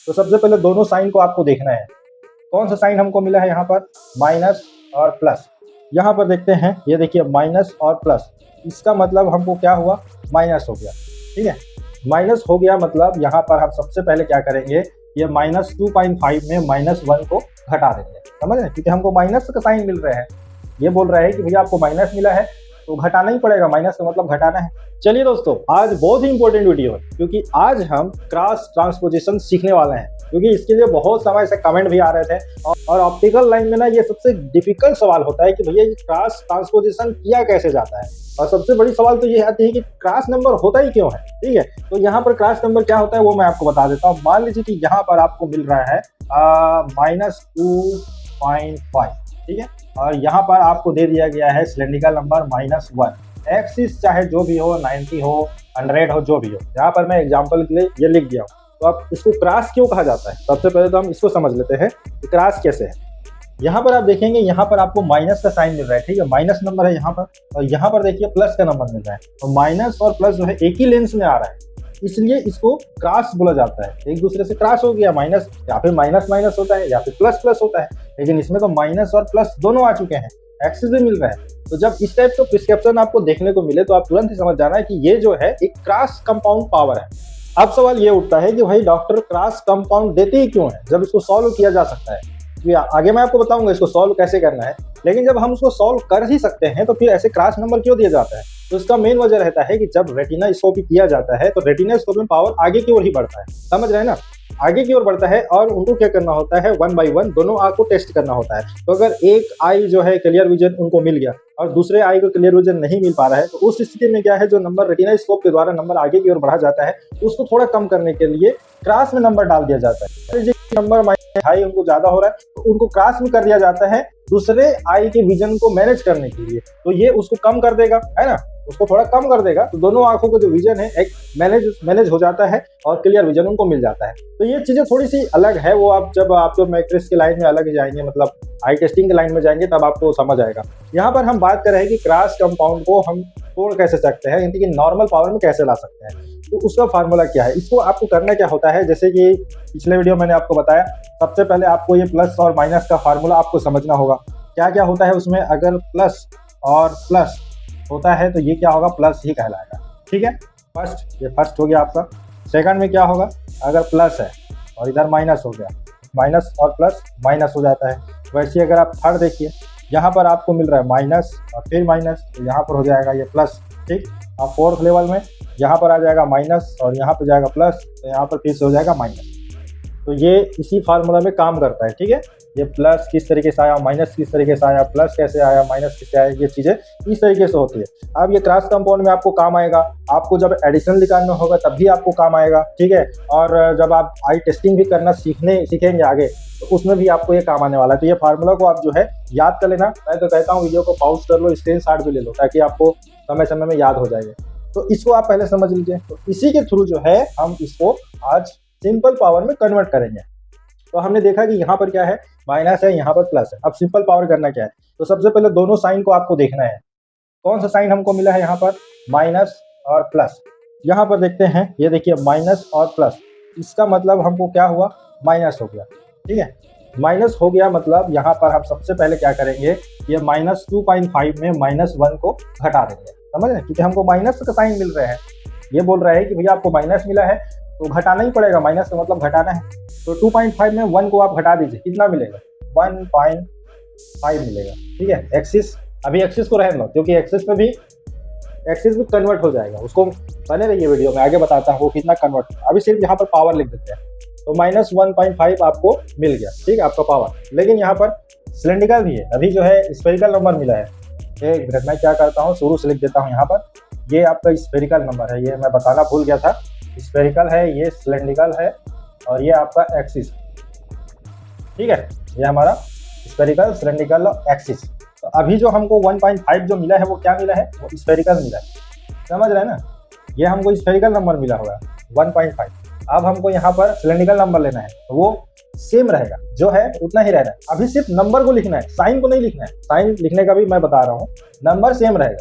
तो सबसे पहले दोनों साइन को आपको देखना है। कौन सा साइन हमको मिला है यहाँ पर, माइनस और प्लस। यहाँ पर देखते हैं, ये देखिए माइनस और प्लस, इसका मतलब हमको क्या हुआ, माइनस हो गया। ठीक है, माइनस हो गया मतलब यहाँ पर हम सबसे पहले क्या करेंगे, ये -2.5 में -1 को घटा देंगे। समझ रहे हैं, क्योंकि हमको माइनस का साइन मिल रहा है। ये बोल रहा है कि भैया आपको माइनस मिला है तो घटाना ही पड़ेगा, माइनस का मतलब घटाना है। चलिए दोस्तों, आज बहुत ही इंपॉर्टेंट वीडियो है, क्योंकि आज हम क्रॉस ट्रांसपोजिशन सीखने वाले हैं। क्योंकि इसके लिए बहुत समय से कमेंट भी आ रहे थे, और ऑप्टिकल लाइन में ना ये सबसे डिफिकल्ट सवाल होता है कि भैया ये क्रॉस ट्रांसपोजिशन किया कैसे जाता है। और सबसे बड़ी सवाल तो ये आती है कि क्रॉस नंबर होता ही क्यों है। ठीक है, तो यहाँ पर क्रॉस नंबर क्या होता है वो मैं आपको बता देता हूँ। मान लीजिए कि यहाँ पर आपको मिल रहा है -2.5, ठीक है, और यहाँ पर आपको दे दिया गया है सिलेंड्रिकल नंबर -1। एक्सिस चाहे जो भी हो, 90 हो, 100 हो, जो भी हो, यहाँ पर मैं एग्जाम्पल के लिए ये लिख दिया हूँ। तो अब इसको क्रॉस क्यों कहा जाता है, सबसे पहले तो हम इसको समझ लेते हैं कि क्रॉस कैसे है। यहाँ पर आप देखेंगे, यहाँ पर आपको माइनस का साइन मिल रहा है, ठीक है, माइनस नंबर है यहाँ पर, और यहाँ पर देखिए प्लस का नंबर मिल रहा है। तो माइनस और प्लस जो है एक ही लेंस में आ रहा है, इसलिए इसको क्रॉस बोला जाता है। एक दूसरे से क्रॉस हो गया, माइनस या फिर माइनस माइनस होता है या फिर प्लस प्लस होता है, लेकिन इसमें तो माइनस और प्लस दोनों आ चुके हैं, एक्सिस भी मिल रहा है। तो जब इस टाइप का प्रिस्क्रिप्शन आपको देखने को मिले तो आप तुरंत ही समझ जाना है कि ये जो है एक क्रॉस कंपाउंड पावर है। अब सवाल ये उठता है कि भाई डॉक्टर क्रॉस कंपाउंड देते ही क्यों है, जब इसको सॉल्व किया जा सकता है। आगे मैं आपको बताऊंगा इसको सॉल्व कैसे करना है, लेकिन जब हम उसको सॉल्व कर ही सकते हैं तो फिर ऐसे क्रॉस नंबर क्यों दिया जाता है। तो इसका मेन वजह रहता है कि जब रेटिना स्कोपी किया जाता है तो रेटिना स्कोप में पावर आगे की ओर ही बढ़ता है। समझ रहे हैं ना, आगे की ओर बढ़ता है, और उनको क्या करना होता है, 1 by 1 दोनों आँख को टेस्ट करना होता है। तो अगर एक आई जो है क्लियर विजन उनको मिल गया और दूसरे आई को क्लियर विजन नहीं मिल पा रहा है, तो उस स्थिति में क्या है, जो नंबर रेटिना स्कोप के द्वारा नंबर आगे की ओर बढ़ा जाता है, उसको थोड़ा कम करने के लिए क्रॉस में नंबर डाल दिया जाता है। नंबर हाई उनको ज्यादा हो रहा है तो उनको क्रॉस में कर दिया जाता है दूसरे आई के विजन को मैनेज करने के लिए। तो ये उसको कम कर देगा, है ना, उसको थोड़ा कम कर देगा, तो दोनों आंखों का जो विजन है एक मैनेज हो जाता है और क्लियर विजन उनको मिल जाता है। तो ये चीजें थोड़ी सी अलग है, वो आप जब आप तो मैट्रिक्स की लाइन में अलग ही जाएंगे, मतलब आई टेस्टिंग की लाइन में जाएंगे तब आपको समझ आएगा। यहाँ पर हम बात कर रहे हैं कि क्रॉस कंपाउंड को हम तोड़ कैसे सकते हैं, यानी कि नॉर्मल पावर में कैसे ला सकते हैं। तो उसका फार्मूला क्या है, इसको आपको करना क्या होता है, जैसे कि पिछले वीडियो मैंने आपको बताया, सबसे पहले आपको ये प्लस और माइनस का फार्मूला आपको समझना होगा। क्या क्या होता है उसमें, अगर प्लस और प्लस होता है तो ये क्या होगा, प्लस ही कहलाएगा। ठीक है, फर्स्ट, ये फर्स्ट हो गया आपका। सेकंड में क्या होगा, अगर प्लस है और इधर माइनस हो गया, माइनस और प्लस माइनस हो जाता है। वैसे अगर आप थर्ड देखिए, यहाँ पर आपको मिल रहा है माइनस और फिर माइनस, तो यहाँ पर हो जाएगा ये प्लस। ठीक, अब फोर्थ लेवल में यहाँ पर आ जाएगा माइनस और यहाँ पर जाएगा प्लस, तो यहाँ पर फिर से हो जाएगा माइनस। तो ये इसी फार्मूला में काम करता है। ठीक है, ये प्लस किस तरीके से आया, माइनस किस तरीके से आया, प्लस कैसे आया, माइनस किससे आया, ये चीज़ें इस तरीके से होती है। अब ये क्रॉस कंपाउंड में आपको काम आएगा, आपको जब एडिशन निकालना होगा तब भी आपको काम आएगा। ठीक है, और जब आप आई टेस्टिंग भी करना सीखेंगे आगे, तो उसमें भी आपको ये काम आने वाला है। तो ये फार्मूला को आप जो है याद कर लेना। मैं तो कहता हूँ वीडियो को पॉज कर लो, स्क्रीनशॉट भी ले लो, ताकि आपको समय समय में याद हो जाएगा। तो इसको आप पहले समझ लीजिए। तो इसी के थ्रू जो है हम इसको आज सिंपल पावर में कन्वर्ट करेंगे। तो हमने देखा कि यहाँ पर क्या है, माइनस है, यहाँ पर प्लस है। अब सिंपल पावर करना क्या है, तो सबसे पहले दोनों साइन को आपको देखना है। कौन सा साइन हमको मिला है यहाँ पर, माइनस और प्लस। यहाँ पर देखते हैं, ये देखिए माइनस और प्लस, इसका मतलब हमको क्या हुआ, माइनस हो गया। ठीक है, माइनस हो गया मतलब यहाँ पर हम सबसे पहले क्या करेंगे, ये -2.5 में -1 को घटा देंगे। समझ रहे हैं, क्योंकि हमको माइनस का साइन मिल रहा है। ये बोल रहा है कि भैया आपको माइनस मिला है तो घटाना ही पड़ेगा, माइनस का मतलब घटाना है। तो 2.5 में 1 को आप घटा दीजिए, कितना मिलेगा, 1.5 मिलेगा। ठीक है, एक्सिस, अभी एक्सिस को रहने दो, क्योंकि एक्सिस भी कन्वर्ट हो जाएगा। उसको बने रहिए, वीडियो में आगे बताता हूँ वो कितना कन्वर्ट। अभी सिर्फ यहाँ पर पावर लिख देते हैं, तो -1.5 आपको मिल गया। ठीक है, आपका पावर, लेकिन यहाँ पर सिलेंड्रिकल भी है, अभी जो है स्फेरिकल नंबर मिला है। एक मिनट, मैं क्या करता हूँ, शुरू से लिख देता हूँ। यहाँ पर ये आपका स्फेरिकल नंबर है, ये मैं बताना भूल गया था। स्फेरिकल है, ये सिलेंड्रिकल है, और ये आपका एक्सिस। ठीक है, ये हमारा स्फेरिकल, सिलेंड्रिकल और एक्सिस। तो अभी जो हमको 1.5 जो मिला है वो क्या मिला है, वो स्फेरिकल मिला है। समझ रहे हैं ना, ये हमको स्फेरिकल नंबर मिला हुआ है 1.5। अब हमको यहाँ पर सिलेंड्रिकल नंबर लेना है, तो वो सेम रहेगा, जो है उतना ही रहना है। अभी सिर्फ नंबर को लिखना है, साइन को नहीं लिखना है। साइन लिखने का भी मैं बता रहा हूँ, नंबर सेम रहेगा,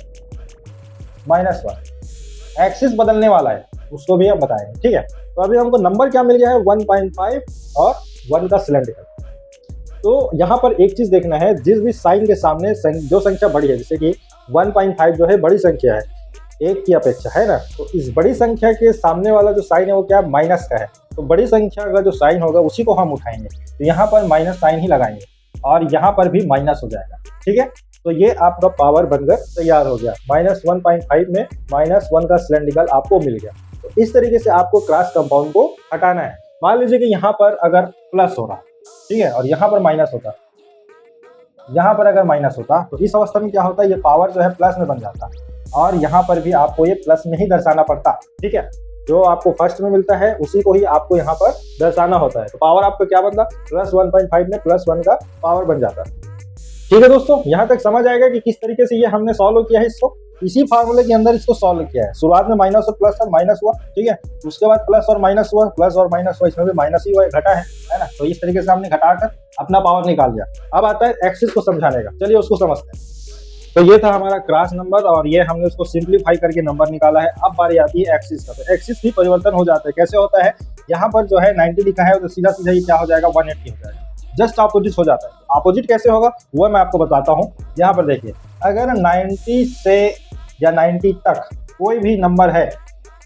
-1। एक्सिस बदलने वाला है उसको भी हम बताएंगे, ठीक है। तो अभी हमको नंबर क्या मिल गया है 1.5 और 1 का सिलेंड्रिकल। तो यहाँ पर एक चीज देखना है, जिस भी साइन के सामने जो संख्या बड़ी है, जैसे कि 1.5 जो है बड़ी संख्या है एक की अपेक्षा, है ना, तो इस बड़ी संख्या के सामने वाला जो साइन है वो क्या है, माइनस का है। तो बड़ी संख्या का जो साइन होगा उसी को हम उठाएंगे, तो यहाँ पर माइनस साइन ही लगाएंगे और यहाँ पर भी माइनस हो जाएगा, ठीक है। तो ये आपका पावर बनकर तैयार हो गया। -1.5 में -1 का सिलेंड्रिकल आपको मिल गया। तो इस तरीके से आपको क्रॉस कंपाउंड को हटाना है। मान लीजिए कि यहाँ पर अगर प्लस हो रहा, ठीक है, और यहाँ पर माइनस होता, यहाँ पर अगर माइनस होता तो इस अवस्था में क्या होता है, ये पावर जो है प्लस में बन जाता और यहाँ पर भी आपको ये प्लस में ही दर्शाना पड़ता, ठीक है। जो आपको फर्स्ट में मिलता है उसी को ही आपको यहाँ पर दर्शाना होता है। तो पावर आपका क्या बनता, +1.5 में +1 का पावर बन जाता। ठीक है दोस्तों, यहाँ तक समझ आएगा कि किस तरीके से ये हमने सॉल्व किया है इसको। इसी फार्मूले के अंदर इसको सॉल्व किया है। शुरुआत में माइनस और प्लस और माइनस हुआ, ठीक है, उसके बाद प्लस और माइनस हुआ, प्लस और माइनस हुआ, इसमें भी माइनस ही हुआ, घटा है ना। तो इस तरीके से हमने घटाकर अपना पावर निकाल लिया। अब आता है एक्सिस को समझाने का, चलिए उसको समझते हैं। तो ये था हमारा क्रॉस नंबर और ये हमने उसको सिंप्लीफाई करके नंबर निकाला है। अब बारी आती है एक्सिस का। तो एक्सिस भी परिवर्तन हो जाता है। कैसे होता है, यहाँ पर जो है 90 लिखा है तो सीधा सीधा ये क्या हो जाएगा 180 हो जाएगा, जस्ट अपोजिट हो जाता है। अपोजिट कैसे होगा वो मैं आपको बताता हूँ। यहाँ पर देखिए, अगर 90 से या 90 तक कोई भी नंबर है,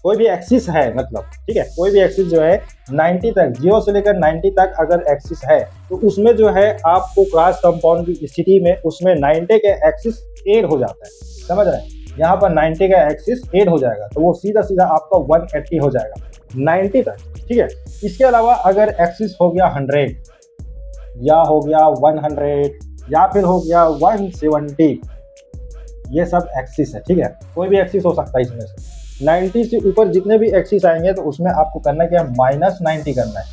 कोई भी एक्सिस है, मतलब ठीक है, कोई भी एक्सिस जो है 90 तक, 0 से लेकर 90 तक अगर एक्सिस है तो उसमें जो है आपको क्रॉस कंपाउंड की स्थिति में उसमें 90 के एक्सिस ऐड हो जाता है, समझ रहे हैं। यहाँ पर 90 का एक्सिस ऐड हो जाएगा तो वो सीधा सीधा आपका 180 हो जाएगा 90 तक, ठीक है। इसके अलावा अगर एक्सिस हो गया 100 या हो गया 100 या फिर हो गया 170, ये सब एक्सिस है, ठीक है। कोई भी एक्सिस हो सकता है इसमें से। 90 से ऊपर जितने भी एक्सिस आएंगे तो उसमें आपको करना क्या है, -90 करना है,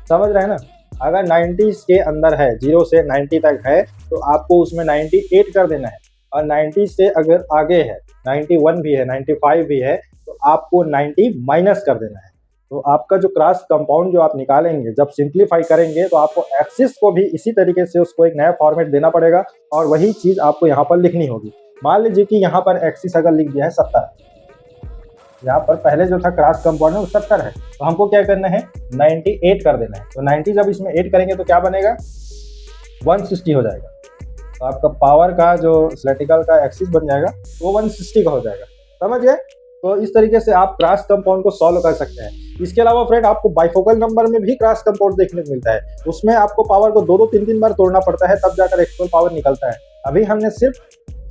समझ रहे हैं ना। अगर 90 के अंदर है, 0 से 90 तक है तो आपको उसमें 98 कर देना है। और 90 से अगर आगे है, 91 भी है, 95 भी है, तो आपको 90 माइनस कर देना है। तो आपका जो क्रॉस कंपाउंड जो आप निकालेंगे, जब सिंप्लीफाई करेंगे तो आपको एक्सिस को भी इसी तरीके से उसको एक नया फॉर्मेट देना पड़ेगा और वही चीज़ आपको यहाँ पर लिखनी होगी। मान लीजिए कि यहाँ पर एक्सिस अगर लिख दिया है 70, यहाँ पर पहले जो था क्रॉस कंपाउंड में वो 70 है, तो हमको क्या करना है 98 कर देना है। तो 90 जब इसमें 8 करेंगे तो क्या बनेगा 160 हो जाएगा। तो आपका पावर का जो सिलेंड्रिकल का एक्सिस बन जाएगा वो 160 का हो जाएगा, समझ गए। तो इस तरीके से आप क्रॉस कंपाउंड को सॉल्व कर सकते हैं। इसके अलावा फ्रेंड आपको बाइफोकल नंबर में भी क्रॉस कंपाउंड देखने को मिलता है। उसमें आपको पावर को 2-2, 3-3 बार तोड़ना पड़ता है, तब जाकर एक्चुअल पावर निकलता है। अभी हमने सिर्फ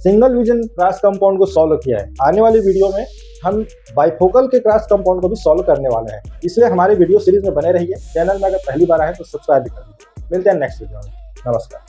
सिंगल डिवीजन क्रॉस कंपाउंड को सॉल्व किया है। आने वाली वीडियो में हम बाइफोकल के क्रॉस कंपाउंड को भी सॉल्व करने वाले हैं, इसलिए हमारे वीडियो सीरीज में बने रहिए। चैनल में अगर पहली बार आए तो सब्सक्राइब भी कर दीजिए। मिलते हैं नेक्स्ट वीडियो में, नमस्कार।